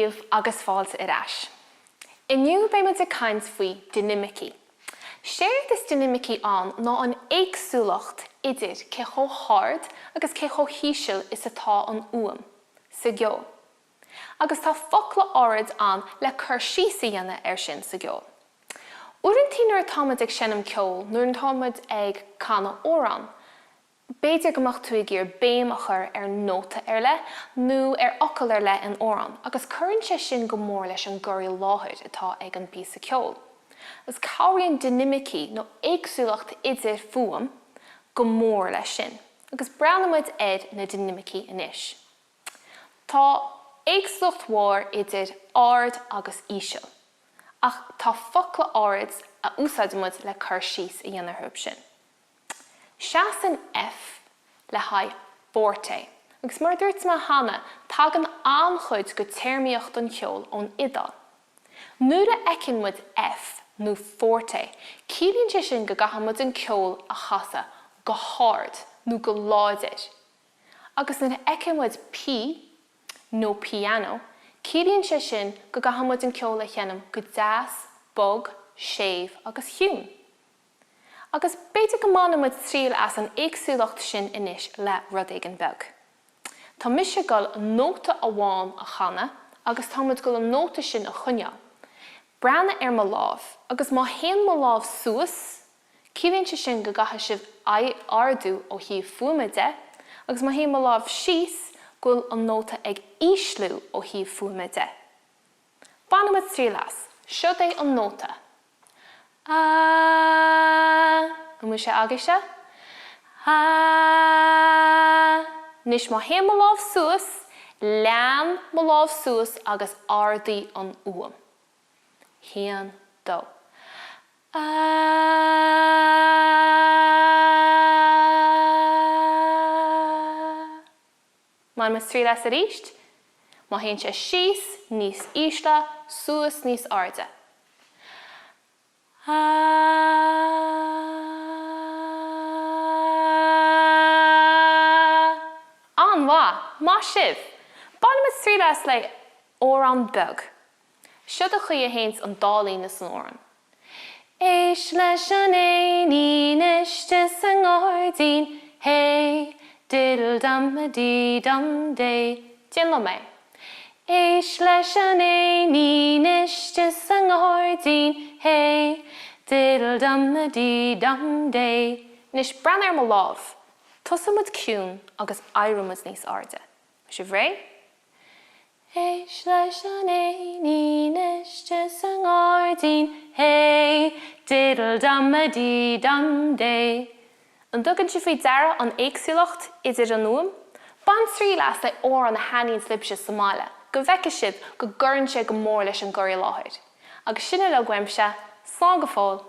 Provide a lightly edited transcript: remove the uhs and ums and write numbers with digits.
riamh agus fáilte ar ais. Inniu bé muid a caint faoi Diminicí. Séir is Diminicí an ná an éagsúlacht idir cé chó hard agus cé chó híseal is atá an uam, sa Ceol. Agus tá fochla áras an le chur síos a dhéanamh ar sin sa Ceol. Uairtí nuair táid ag sin am Ceol, nuair táid ag canna órán, béidir gomach tú ag gur béim a chur ar nóta ar le, nó ar ocail ar le an órán, agus cuireann sé sin go mór leis an gcuirí láthir atá ag an bí sa Ceol. Is cabhraíonn Diminicí nó éagsúlacht idir fuam go mór leis sin, agus breanamid na Diminicí inis. Tá éagsúlacht mhór idir ard agus íseal, ach tá fochla áras a úsáidimid le chur síos a dhéanamh thub sin. Seas an F le haid bórte, agus mar dúirt má hana tagan anchuid go téirmíocht an Cheol ón idal. Nuair a ecinmid F nó fórte, cílíonn sé sin go gahamid an Ceol a chasa go hard nó go láidir. Agus nuair a ecinmid P nó piano, cílíonn sé sin go gahamid an Ceol a cheanam go deas, bog, séimh agus hiún. Agus béidir go mánamid tríal as an éagsúlacht sin inis le rud ag an beg. Tá mise gol nóta amháin a chana, agus táid go an nóta sin a chuneal. Breanna ar mo lámh, agus má héan mo lámh suas, cílíonn sé sin go gatha sibh ardú ó hí fuaimide, agus má héan mo lámh síos, gúil an nóta ag íslú ó hí fuaimide. Banamid tríal as, seo é an nóta. Mu sé agaise? Nis má héan mo lámh suas, lean mo lámh suas agus ardaí an uam. Héan dó. Má mas trí leis a ríist, má héann sé síos níos ísle, suas níos arda. An bhá, má sibh, banamid trí leis le órán beg. Siod a chuí a héint an dálín is an óran. Éis leis an éíiste san gáirdín, hé, diddle dum a dee dum day. Dín le mé. Éis leis an éíiste san gáirdín, hé, diddle dum a dee dum day. Nis brenn ar mo lámh, tosamid ciún agus éireamid níos arda. Si bhré? Éis leis an éíiste san gáirdín, hé, diddle dum a dee dum day. An dugann si faoi deara an éagsúlacht idir an uam, ban trí leas le ór an na haíonn slibse sa Mháille, go bheice sibh go gcuireann sé go mór leis an gcuirí láthir. Agus sinna le gcuimse, slán go fóill.